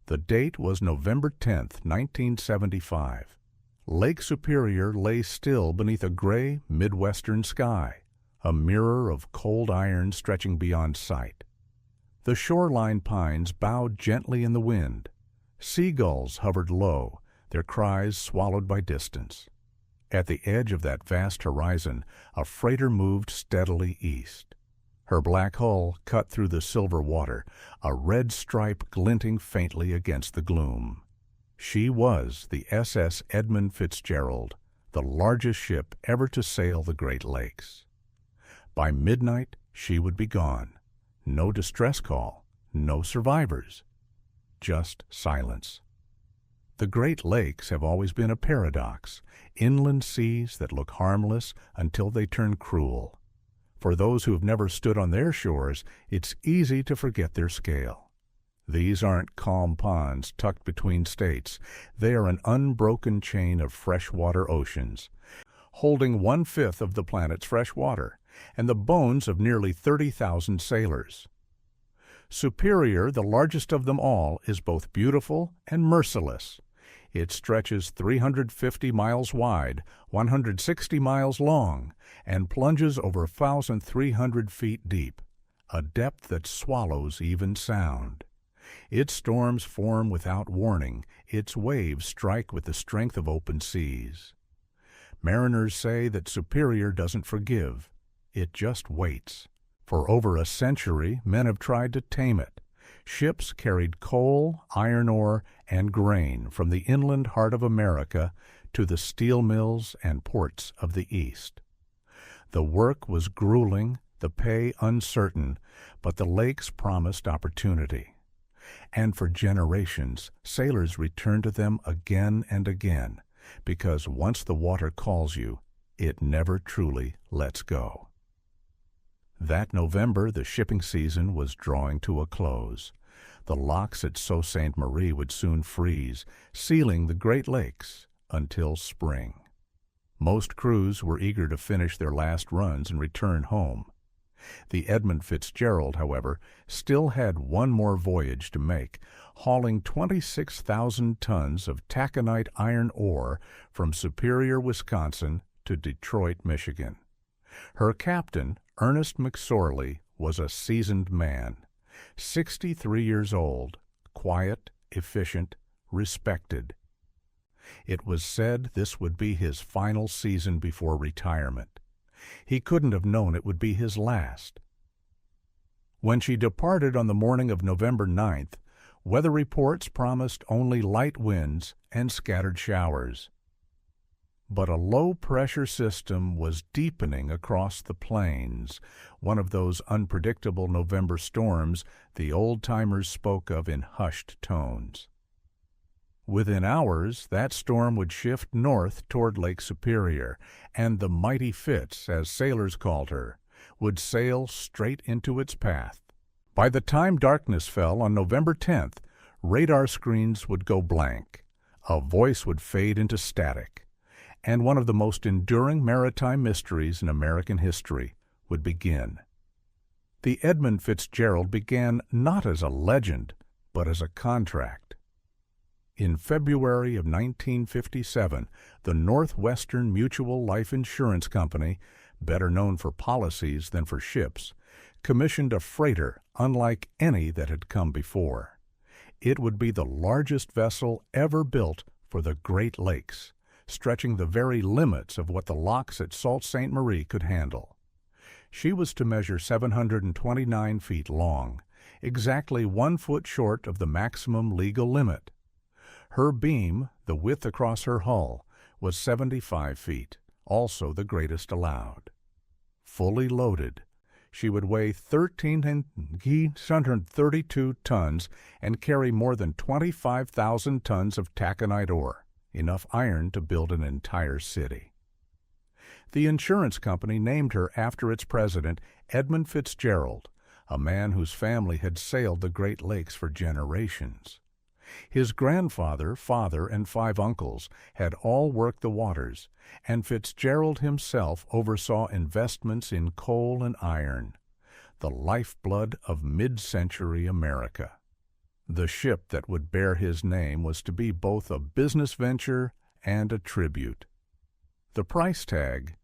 The date was November 10th, 1975. Lake Superior lay still beneath a gray Midwestern sky, a mirror of cold iron stretching beyond sight. The shoreline pines bowed gently in the wind. Seagulls hovered low, their cries swallowed by distance. At the edge of that vast horizon, a freighter moved steadily east. Her black hull cut through the silver water, a red stripe glinting faintly against the gloom. She was the SS Edmund Fitzgerald, the largest ship ever to sail the Great Lakes. By midnight, she would be gone. No distress call, no survivors, just silence. The Great Lakes have always been a paradox, inland seas that look harmless until they turn cruel. For those who have never stood on their shores, it's easy to forget their scale. These aren't calm ponds tucked between states. They are an unbroken chain of freshwater oceans, holding 1/5 of the planet's fresh water and the bones of nearly 30,000 sailors. Superior, the largest of them all, is both beautiful and merciless. It stretches 350 miles wide, 160 miles long, and plunges over 1,300 feet deep, a depth that swallows even sound. Its storms form without warning, its waves strike with the strength of open seas. Mariners say that Superior doesn't forgive, it just waits. For over a century, men have tried to tame it. Ships carried coal, iron ore, and grain from the inland heart of America to the steel mills and ports of the East. The work was grueling, the pay uncertain, but the lakes promised opportunity. And for generations, sailors returned to them again and again, because once the water calls you, it never truly lets go. That November, the shipping season was drawing to a close. The locks at Sault Ste. Marie would soon freeze, sealing the Great Lakes until spring. Most crews were eager to finish their last runs and return home. The Edmund Fitzgerald, however, still had one more voyage to make, hauling 26,000 tons of taconite iron ore from Superior, Wisconsin, to Detroit, Michigan. Her captain, Ernest McSorley, was a seasoned man, 63 years old, quiet, efficient, respected. It was said this would be his final season before retirement. He couldn't have known it would be his last. When she departed on the morning of November 9th, weather reports promised only light winds and scattered showers. But a low-pressure system was deepening across the plains, one of those unpredictable November storms the old-timers spoke of in hushed tones. Within hours, that storm would shift north toward Lake Superior, and the Mighty Fitz, as sailors called her, would sail straight into its path. By the time darkness fell on November 10th, radar screens would go blank, a voice would fade into static, and one of the most enduring maritime mysteries in American history would begin. The Edmund Fitzgerald began not as a legend, but as a contract. In February of 1957, the Northwestern Mutual Life Insurance Company, better known for policies than for ships, commissioned a freighter unlike any that had come before. It would be the largest vessel ever built for the Great Lakes, stretching the very limits of what the locks at Sault Ste. Marie could handle. She was to measure 729 feet long, exactly 1 foot short of the maximum legal limit. Her beam, the width across her hull, was 75 feet, also the greatest allowed. Fully loaded, she would weigh 1,332 tons and carry more than 25,000 tons of taconite ore, enough iron to build an entire city. The insurance company named her after its president, Edmund Fitzgerald, a man whose family had sailed the Great Lakes for generations. His grandfather, father, and 5 uncles had all worked the waters, and Fitzgerald himself oversaw investments in coal and iron, the lifeblood of mid-century America. The ship that would bear his name was to be both a business venture and a tribute. The price tag,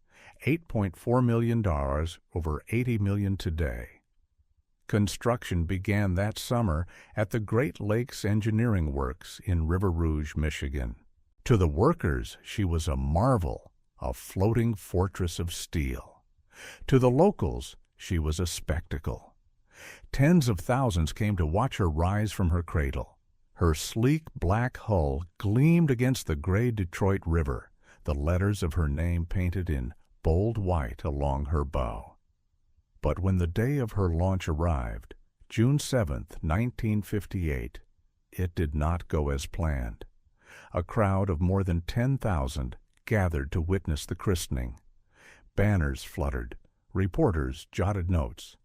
$8.4 million, over $80 million today. Construction began that summer at the Great Lakes Engineering Works in River Rouge, Michigan. To the workers, she was a marvel, a floating fortress of steel. To the locals, she was a spectacle. Tens of thousands came to watch her rise from her cradle. Her sleek black hull gleamed against the gray Detroit River, the letters of her name painted in bold white along her bow. But when the day of her launch arrived, June 7, 1958, it did not go as planned. A crowd of more than 10,000 gathered to witness the christening. Banners fluttered, reporters jotted notes.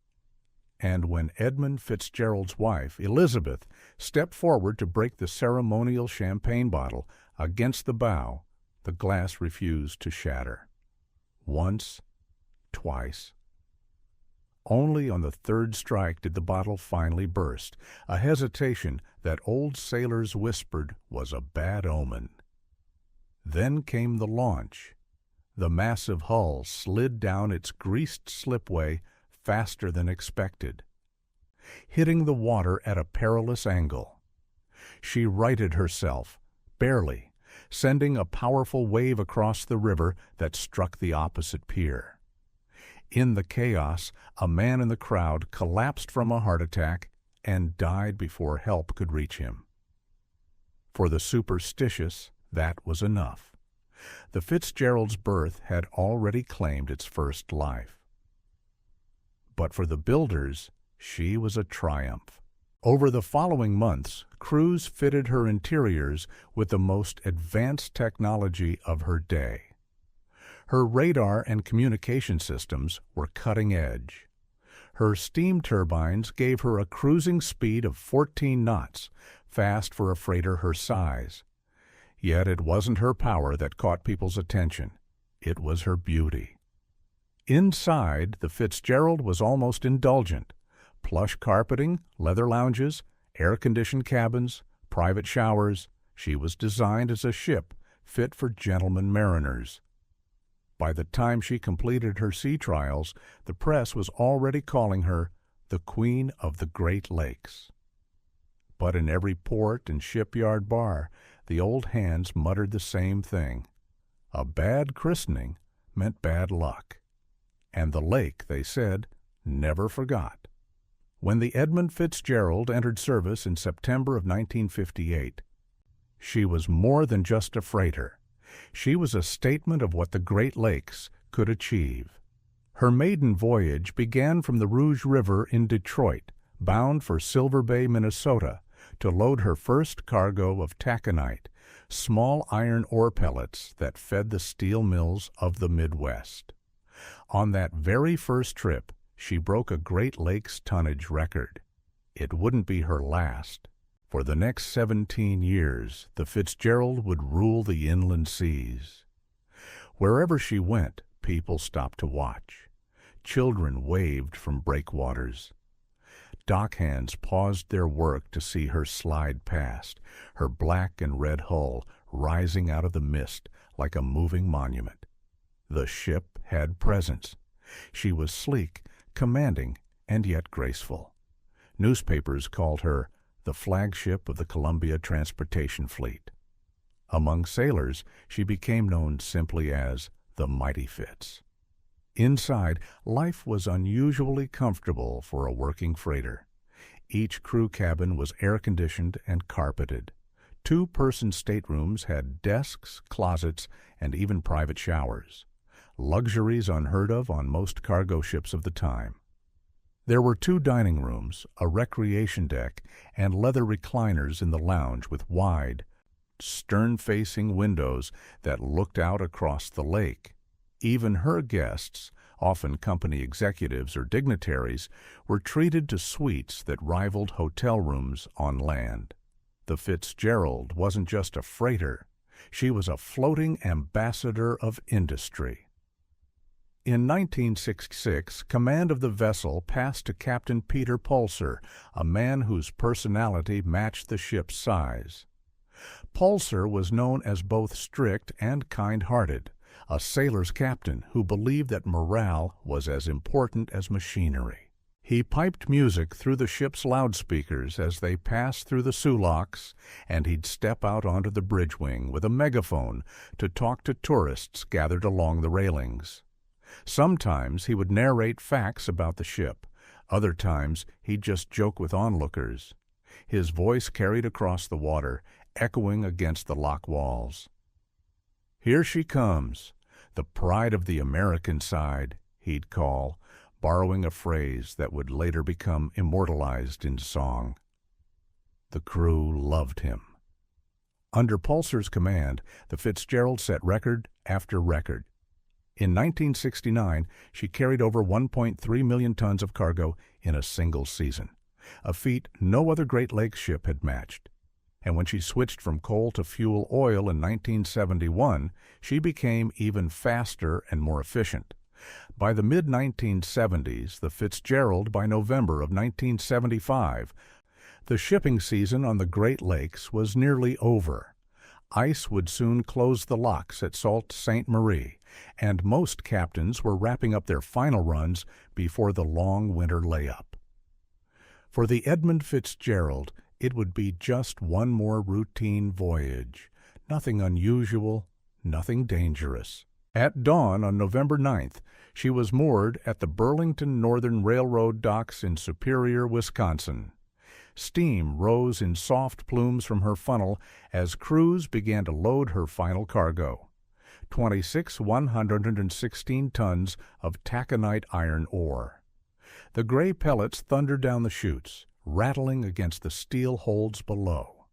And when Edmund Fitzgerald's wife, Elizabeth, stepped forward to break the ceremonial champagne bottle against the bow, the glass refused to shatter. Once, twice. Only on the third strike did the bottle finally burst, a hesitation that old sailors whispered was a bad omen. Then came the launch. The massive hull slid down its greased slipway faster than expected, hitting the water at a perilous angle. She righted herself, barely, sending a powerful wave across the river that struck the opposite pier. In the chaos, a man in the crowd collapsed from a heart attack and died before help could reach him. For the superstitious, that was enough. The Fitzgerald's birth had already claimed its first life. But for the builders, she was a triumph. Over the following months, crews fitted her interiors with the most advanced technology of her day. Her radar and communication systems were cutting edge. Her steam turbines gave her a cruising speed of 14 knots, fast for a freighter her size. Yet it wasn't her power that caught people's attention. It was her beauty. Inside, the Fitzgerald was almost indulgent. Plush carpeting, leather lounges, air-conditioned cabins, private showers. She was designed as a ship fit for gentlemen mariners. By the time she completed her sea trials, the press was already calling her the Queen of the Great Lakes. But in every port and shipyard bar, the old hands muttered the same thing. A bad christening meant bad luck. And the lake, they said, never forgot. When the Edmund Fitzgerald entered service in September of 1958, she was more than just a freighter. She was a statement of what the Great Lakes could achieve. Her maiden voyage began from the Rouge River in Detroit, bound for Silver Bay, Minnesota, to load her first cargo of taconite, small iron ore pellets that fed the steel mills of the Midwest. On that very first trip, she broke a Great Lakes tonnage record. It wouldn't be her last. For the next 17 years, the Fitzgerald would rule the inland seas. Wherever she went, people stopped to watch. Children waved from breakwaters. Dockhands paused their work to see her slide past, her black and red hull rising out of the mist like a moving monument. The ship had presence. She was sleek, commanding, and yet graceful. Newspapers called her the flagship of the Columbia Transportation Fleet. Among sailors, she became known simply as the Mighty Fitz. Inside, life was unusually comfortable for a working freighter. Each crew cabin was air-conditioned and carpeted. Two-person staterooms had desks, closets, and even private showers. Luxuries unheard of on most cargo ships of the time. There were 2 dining rooms, a recreation deck, and leather recliners in the lounge with wide, stern-facing windows that looked out across the lake. Even her guests, often company executives or dignitaries, were treated to suites that rivaled hotel rooms on land. The Fitzgerald wasn't just a freighter. She was a floating ambassador of industry. In 1966, command of the vessel passed to Captain Peter Pulser, a man whose personality matched the ship's size. Pulser was known as both strict and kind-hearted, a sailor's captain who believed that morale was as important as machinery. He piped music through the ship's loudspeakers as they passed through the sewlocks, and he'd step out onto the bridge wing with a megaphone to talk to tourists gathered along the railings. Sometimes he would narrate facts about the ship. Other times he'd just joke with onlookers. His voice carried across the water, echoing against the lock walls. "Here she comes, the pride of the American side," he'd call, borrowing a phrase that would later become immortalized in song. The crew loved him. Under Pulser's command, the Fitzgerald set record after record. In 1969, she carried over 1.3 million tons of cargo in a single season, a feat no other Great Lakes ship had matched. And when she switched from coal to fuel oil in 1971, she became even faster and more efficient. By the mid-1970s, the Fitzgerald, by November of 1975, the shipping season on the Great Lakes was nearly over. Ice would soon close the locks at Sault Ste. Marie, and most captains were wrapping up their final runs before the long winter layup. For the Edmund Fitzgerald, it would be just one more routine voyage, nothing unusual, nothing dangerous. At dawn on November 9th, she was moored at the Burlington Northern Railroad docks in Superior, Wisconsin. Steam rose in soft plumes from her funnel as crews began to load her final cargo, 26 116 tons of taconite iron ore. The gray pellets thundered down the chutes, rattling against the steel holds below.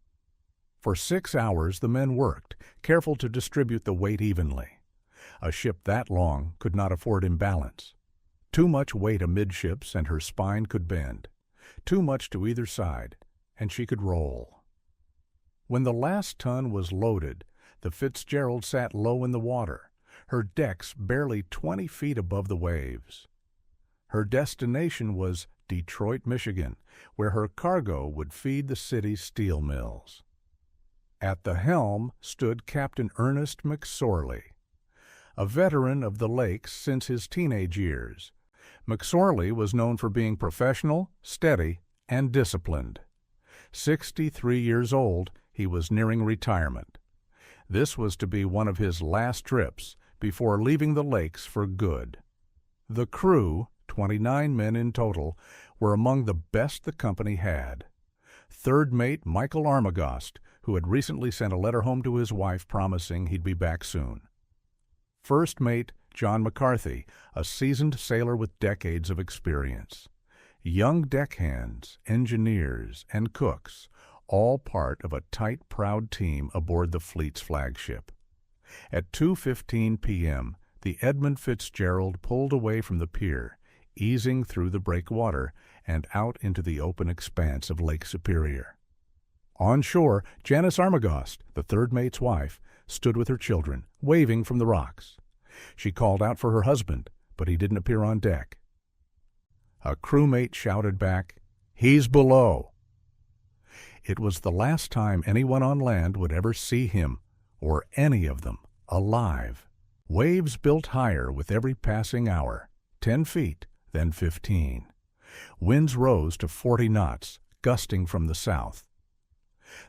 For 6 hours the men worked, careful to distribute the weight evenly. A ship that long could not afford imbalance. Too much weight amidships and her spine could bend. Too much to either side, and she could roll. When the last ton was loaded, the Fitzgerald sat low in the water, her decks barely 20 feet above the waves. Her destination was Detroit, Michigan, where her cargo would feed the city's steel mills. At the helm stood Captain Ernest McSorley, a veteran of the lakes since his teenage years. McSorley was known for being professional, steady, and disciplined. 63 years old, he was nearing retirement. This was to be one of his last trips before leaving the lakes for good. The crew, 29 men in total, were among the best the company had. Third mate Michael Armagost, who had recently sent a letter home to his wife promising he'd be back soon. First mate John McCarthy, a seasoned sailor with decades of experience. Young deckhands, engineers, and cooks, all part of a tight, proud team aboard the fleet's flagship. At 2:15 p.m., the Edmund Fitzgerald pulled away from the pier, easing through the breakwater and out into the open expanse of Lake Superior. On shore, Janice Armagost, the third mate's wife, stood with her children, waving from the rocks. She called out for her husband, but he didn't appear on deck. A crewmate shouted back, "He's below." It was the last time anyone on land would ever see him, or any of them, alive. Waves built higher with every passing hour, 10 feet, then 15. Winds rose to 40 knots, gusting from the south.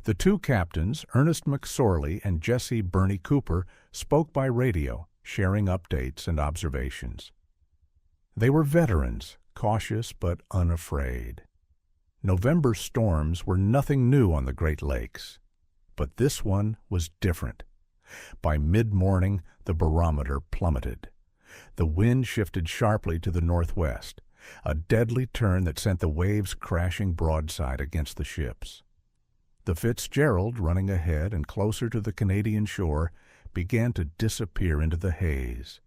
The two captains, Ernest McSorley and Jesse Bernie Cooper, spoke by radio, sharing updates and observations. They were veterans, cautious but unafraid. November storms were nothing new on the Great Lakes, but this one was different. By mid-morning, the barometer plummeted. The wind shifted sharply to the northwest, a deadly turn that sent the waves crashing broadside against the ships. The Fitzgerald, running ahead and closer to the Canadian shore, began to disappear into the haze.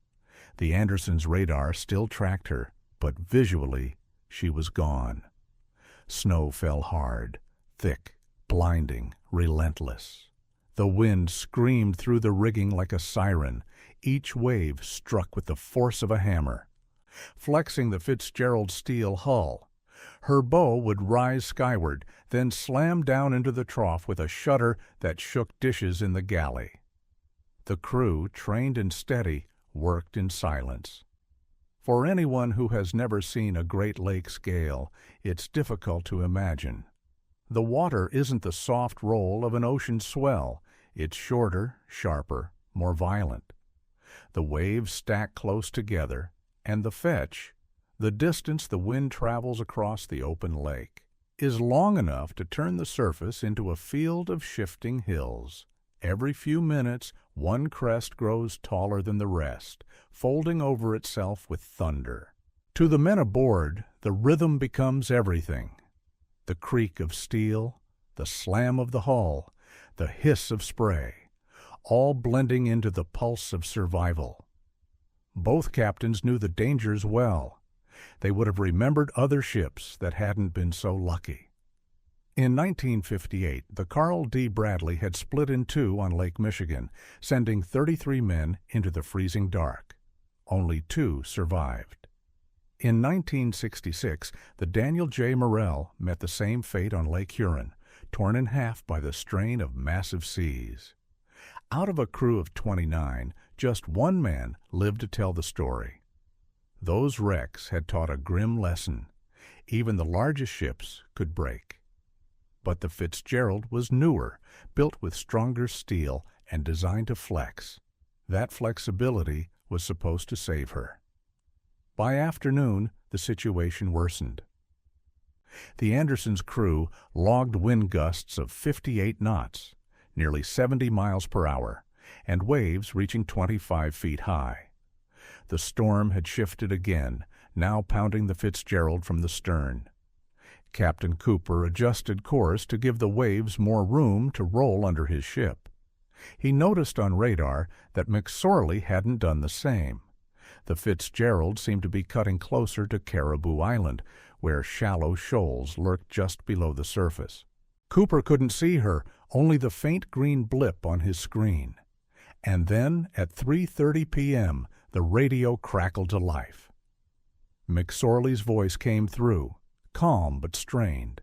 The Andersons' radar still tracked her, but visually she was gone. Snow fell hard, thick, blinding, relentless. The wind screamed through the rigging like a siren, each wave struck with the force of a hammer. Flexing the Fitzgerald's steel hull, her bow would rise skyward, then slam down into the trough with a shudder that shook dishes in the galley. The crew, trained and steady, worked in silence. For anyone who has never seen a Great Lakes gale, it's difficult to imagine. The water isn't the soft roll of an ocean swell. It's shorter, sharper, more violent. The waves stack close together, and the fetch, the distance the wind travels across the open lake, is long enough to turn the surface into a field of shifting hills. Every few minutes, one crest grows taller than the rest, folding over itself with thunder. To the men aboard, the rhythm becomes everything. The creak of steel, the slam of the hull, the hiss of spray, all blending into the pulse of survival. Both captains knew the dangers well. They would have remembered other ships that hadn't been so lucky. In 1958, the Carl D. Bradley had split in two on Lake Michigan, sending 33 men into the freezing dark. Only 2 survived. In 1966, the Daniel J. Morrell met the same fate on Lake Huron, torn in half by the strain of massive seas. Out of a crew of 29, just 1 man lived to tell the story. Those wrecks had taught a grim lesson. Even the largest ships could break. But the Fitzgerald was newer, built with stronger steel and designed to flex. That flexibility was supposed to save her. By afternoon, the situation worsened. The Anderson's crew logged wind gusts of 58 knots, nearly 70 miles per hour, and waves reaching 25 feet high. The storm had shifted again, now pounding the Fitzgerald from the stern. Captain Cooper adjusted course to give the waves more room to roll under his ship. He noticed on radar that McSorley hadn't done the same. The Fitzgerald seemed to be cutting closer to Caribou Island, where shallow shoals lurked just below the surface. Cooper couldn't see her, only the faint green blip on his screen. And then, at 3:30 p.m., the radio crackled to life. McSorley's voice came through, calm but strained.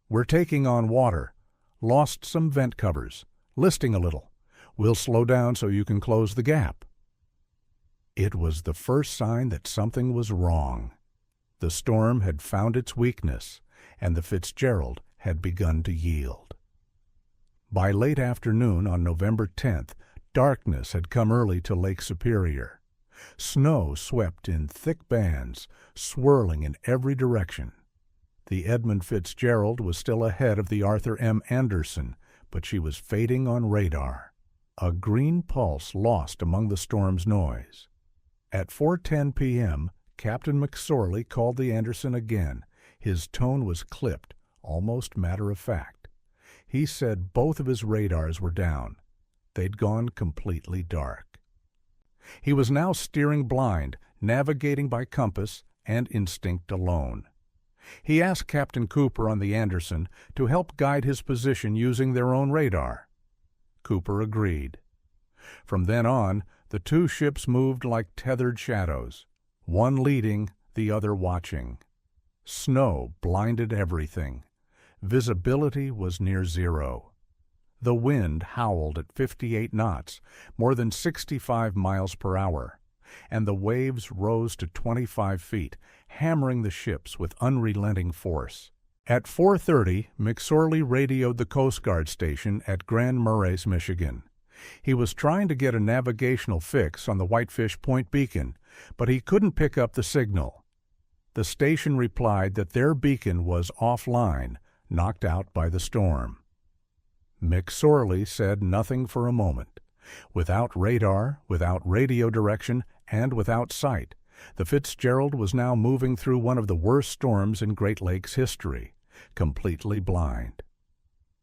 "We're taking on water. Lost some vent covers. Listing a little. We'll slow down so you can close the gap." It was the first sign that something was wrong. The storm had found its weakness, and the Fitzgerald had begun to yield. By late afternoon on November 10th, darkness had come early to Lake Superior. Snow swept in thick bands, swirling in every direction. The Edmund Fitzgerald was still ahead of the Arthur M. Anderson, but she was fading on radar, a green pulse lost among the storm's noise. At 4:10 p.m., Captain McSorley called the Anderson again. His tone was clipped, almost matter-of-fact. He said both of his radars were down. They'd gone completely dark. He was now steering blind, navigating by compass and instinct alone. He asked Captain Cooper on the Anderson to help guide his position using their own radar. Cooper agreed. From then on, the two ships moved like tethered shadows, one leading, the other watching. Snow blinded everything. Visibility was near zero. The wind howled at 58 knots, more than 65 miles per hour, and the waves rose to 25 feet, hammering the ships with unrelenting force. At 4:30, McSorley radioed the Coast Guard station at Grand Marais, Michigan. He was trying to get a navigational fix on the Whitefish Point beacon, but he couldn't pick up the signal. The station replied that their beacon was offline, knocked out by the storm. McSorley said nothing for a moment. Without radar, without radio direction, and without sight, the Fitzgerald was now moving through one of the worst storms in Great Lakes history, completely blind.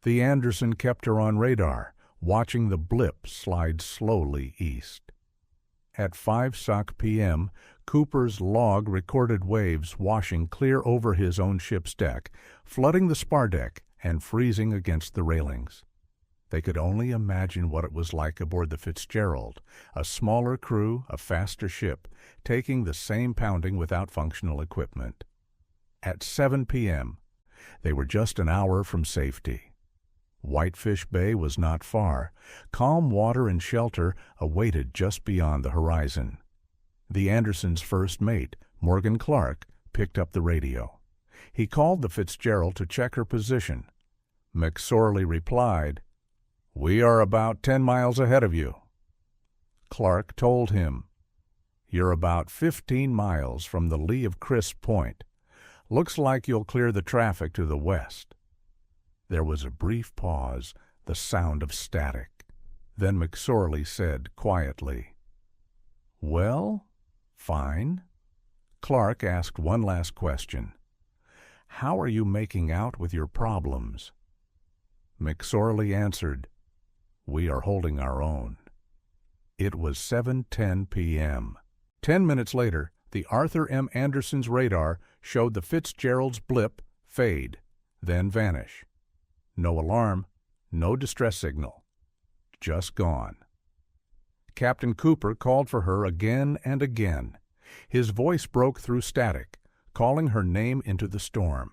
The Anderson kept her on radar, watching the blip slide slowly east. At 5:00 p.m., Cooper's log recorded waves washing clear over his own ship's deck, flooding the spar deck and freezing against the railings. They could only imagine what it was like aboard the Fitzgerald, a smaller crew, a faster ship, taking the same pounding without functional equipment. At 7 p.m., they were just an hour from safety. Whitefish Bay was not far. Calm water and shelter awaited just beyond the horizon. The Anderson's first mate, Morgan Clark, picked up the radio. He called the Fitzgerald to check her position. McSorley replied, "We are about 10 miles ahead of you." Clark told him, "You're about 15 miles from the lee of Crisp Point. Looks like you'll clear the traffic to the west." There was a brief pause, the sound of static. Then McSorley said quietly, "Well, fine." Clark asked one last question. "How are you making out with your problems?" McSorley answered, "We are holding our own." It was 7:10 p.m. 10 minutes later, the Arthur M. Anderson's radar showed the Fitzgerald's blip fade, then vanish. No alarm, no distress signal. Just gone. Captain Cooper called for her again and again. His voice broke through static, calling her name into the storm.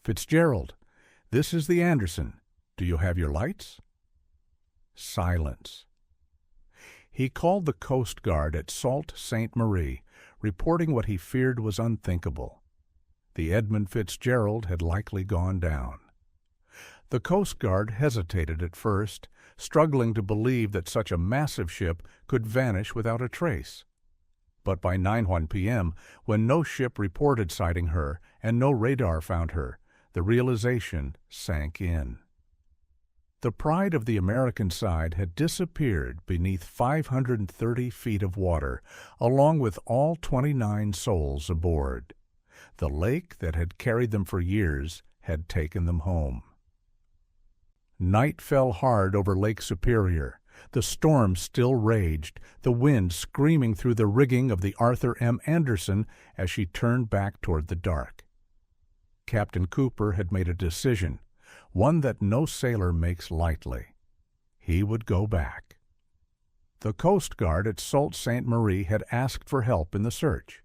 "Fitzgerald, this is the Anderson. Do you have your lights?" Silence. He called the Coast Guard at Sault Ste. Marie, reporting what he feared was unthinkable. The Edmund Fitzgerald had likely gone down. The Coast Guard hesitated at first, struggling to believe that such a massive ship could vanish without a trace. But by 9:01 p.m., when no ship reported sighting her and no radar found her, the realization sank in. The pride of the American side had disappeared beneath 530 feet of water, along with all 29 souls aboard. The lake that had carried them for years had taken them home. Night fell hard over Lake Superior. The storm still raged, the wind screaming through the rigging of the Arthur M. Anderson as she turned back toward the dark. Captain Cooper had made a decision, one that no sailor makes lightly. He would go back. The Coast Guard at Sault Ste. Marie had asked for help in the search.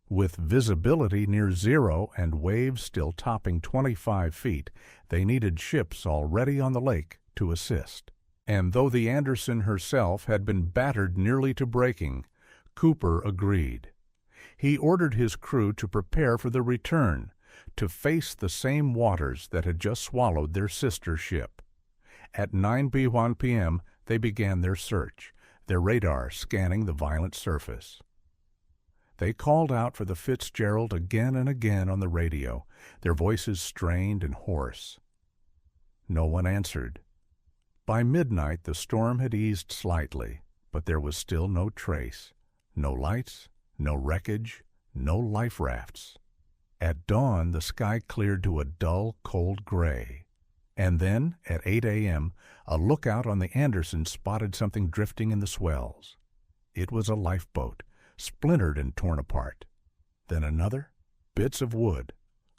With visibility near zero and waves still topping 25 feet, they needed ships already on the lake to assist. And though the Anderson herself had been battered nearly to breaking, Cooper agreed. He ordered his crew to prepare for the return, to face the same waters that had just swallowed their sister ship. At 9:01 p.m., they began their search, their radar scanning the violent surface. They called out for the Fitzgerald again and again on the radio, their voices strained and hoarse. No one answered. By midnight, the storm had eased slightly, but there was still no trace. No lights, no wreckage, no life rafts. At dawn, the sky cleared to a dull, cold gray. And then, at 8 a.m., a lookout on the Anderson spotted something drifting in the swells. It was a lifeboat, splintered and torn apart. Then another, bits of wood,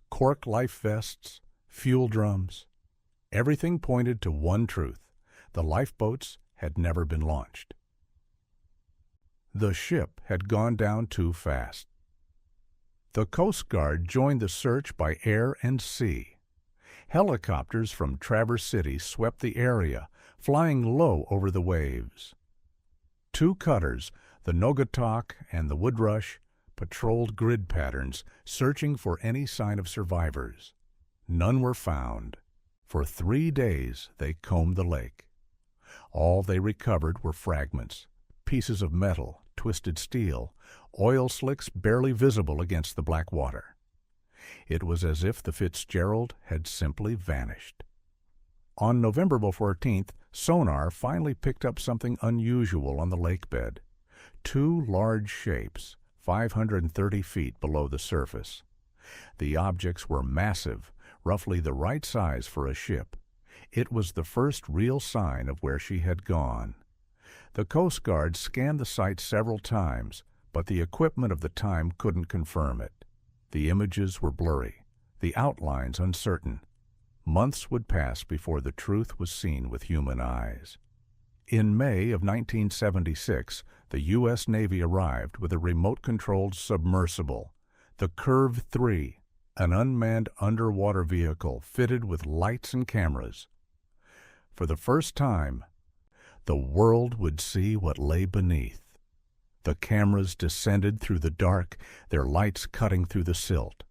cork life vests, fuel drums. Everything pointed to one truth. The lifeboats had never been launched. The ship had gone down too fast. The Coast Guard joined the search by air and sea. Helicopters from Traverse City swept the area, flying low over the waves. Two cutters, the Nogatok and the Woodrush, patrolled grid patterns, searching for any sign of survivors. None were found. For 3 days they combed the lake. All they recovered were fragments, pieces of metal, twisted steel, oil slicks barely visible against the black water. It was as if the Fitzgerald had simply vanished. On November 14th, sonar finally picked up something unusual on the lake bed. Two large shapes, 530 feet below the surface. The objects were massive, roughly the right size for a ship. It was the first real sign of where she had gone. The Coast Guard scanned the site several times, but the equipment of the time couldn't confirm it. The images were blurry, the outlines uncertain. Months would pass before the truth was seen with human eyes. In May of 1976, the U.S. Navy arrived with a remote-controlled submersible, the Curve 3, an unmanned underwater vehicle fitted with lights and cameras. For the first time, the world would see what lay beneath. The cameras descended through the dark, their lights cutting through the silt.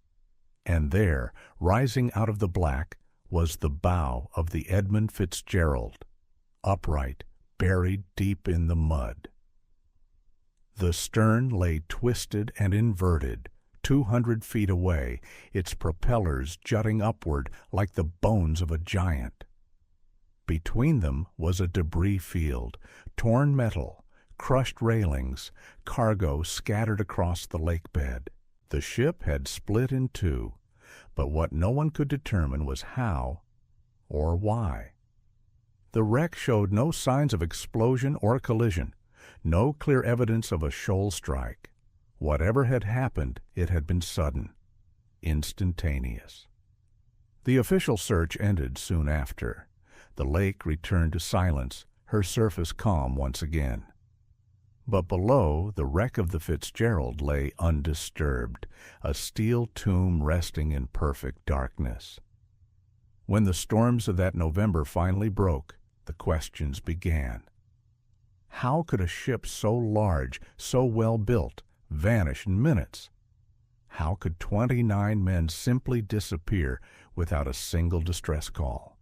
And there, rising out of the black, was the bow of the Edmund Fitzgerald, upright, buried deep in the mud. The stern lay twisted and inverted, 200 feet away, its propellers jutting upward like the bones of a giant. Between them was a debris field, torn metal, crushed railings, cargo scattered across the lake bed. The ship had split in two, but what no one could determine was how or why. The wreck showed no signs of explosion or collision, no clear evidence of a shoal strike. Whatever had happened, it had been sudden, instantaneous. The official search ended soon after. The lake returned to silence, her surface calm once again. But below, the wreck of the Fitzgerald lay undisturbed, a steel tomb resting in perfect darkness. When the storms of that November finally broke, the questions began. How could a ship so large, so well built, vanish in minutes? How could 29 men simply disappear without a single distress call?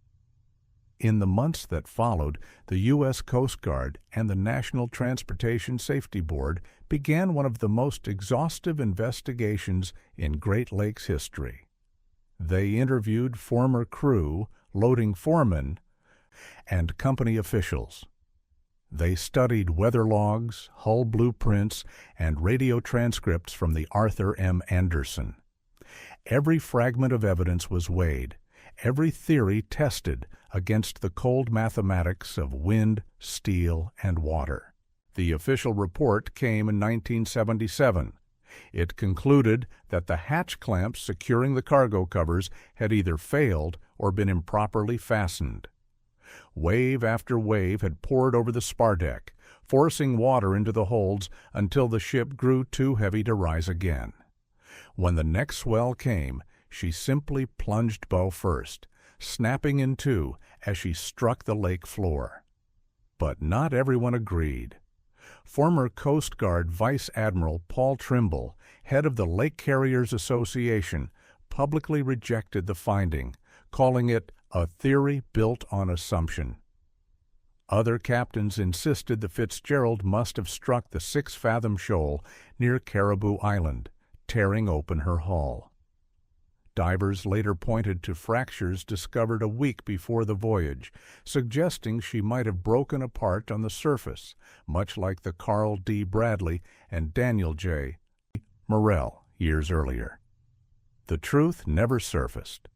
In the months that followed, the U.S. Coast Guard and the National Transportation Safety Board began one of the most exhaustive investigations in Great Lakes history. They interviewed former crew, loading foremen, and company officials. They studied weather logs, hull blueprints, and radio transcripts from the Arthur M. Anderson. Every fragment of evidence was weighed, every theory tested against the cold mathematics of wind, steel, and water. The official report came in 1977. It concluded that the hatch clamps securing the cargo covers had either failed or been improperly fastened. Wave after wave had poured over the spar deck, forcing water into the holds until the ship grew too heavy to rise again. When the next swell came, she simply plunged bow first, snapping in two as she struck the lake floor. But not everyone agreed. Former Coast Guard Vice Admiral Paul Trimble, head of the Lake Carriers Association, publicly rejected the finding, calling it a theory built on assumption. Other captains insisted the Fitzgerald must have struck the 6-fathom shoal near Caribou Island, tearing open her hull. Divers later pointed to fractures discovered a week before the voyage, suggesting she might have broken apart on the surface, much like the Carl D. Bradley and Daniel J. Morrell years earlier. The truth never surfaced.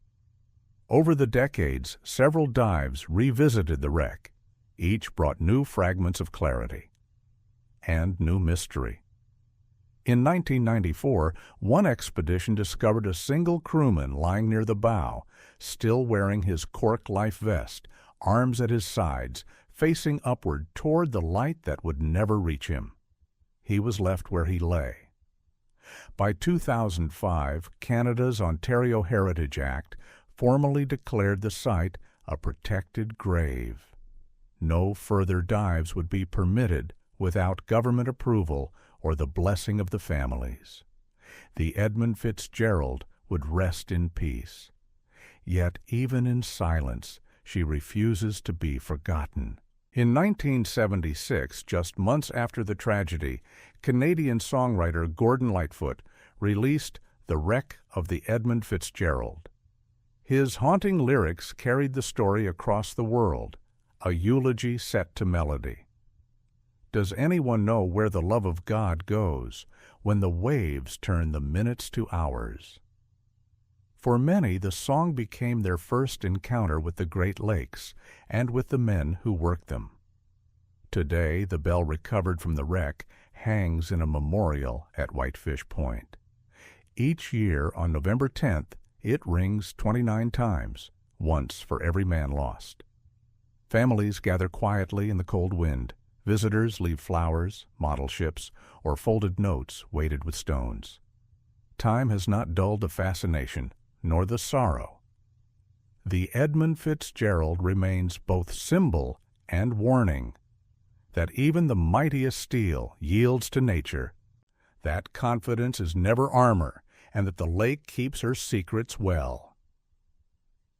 Over the decades, several dives revisited the wreck. Each brought new fragments of clarity and new mystery. In 1994, one expedition discovered a single crewman lying near the bow, still wearing his cork life vest, arms at his sides, facing upward toward the light that would never reach him. He was left where he lay. By 2005, Canada's Ontario Heritage Act formally declared the site a protected grave. No further dives would be permitted without government approval or the blessing of the families. The Edmund Fitzgerald would rest in peace. Yet even in silence, she refuses to be forgotten. In 1976, just months after the tragedy, Canadian songwriter Gordon Lightfoot released The Wreck of the Edmund Fitzgerald. His haunting lyrics carried the story across the world, a eulogy set to melody. Does anyone know where the love of God goes when the waves turn the minutes to hours? For many, the song became their first encounter with the Great Lakes and with the men who worked them. Today, the bell recovered from the wreck hangs in a memorial at Whitefish Point. Each year, on November 10th, it rings 29 times, once for every man lost. Families gather quietly in the cold wind. Visitors leave flowers, model ships, or folded notes weighted with stones. Time has not dulled the fascination, nor the sorrow. The Edmund Fitzgerald remains both symbol and warning that even the mightiest steel yields to nature, that confidence is never armor, and that the lake keeps her secrets well.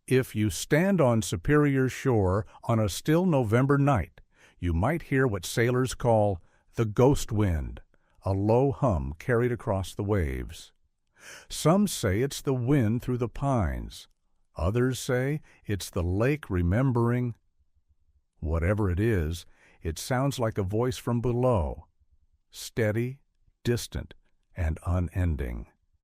If you stand on Superior's shore on a still November night, you might hear what sailors call the ghost wind, a low hum carried across the waves. Some say it's the wind through the pines. Others say it's the lake remembering. Whatever it is, it sounds like a voice from below, steady, distant, and unending.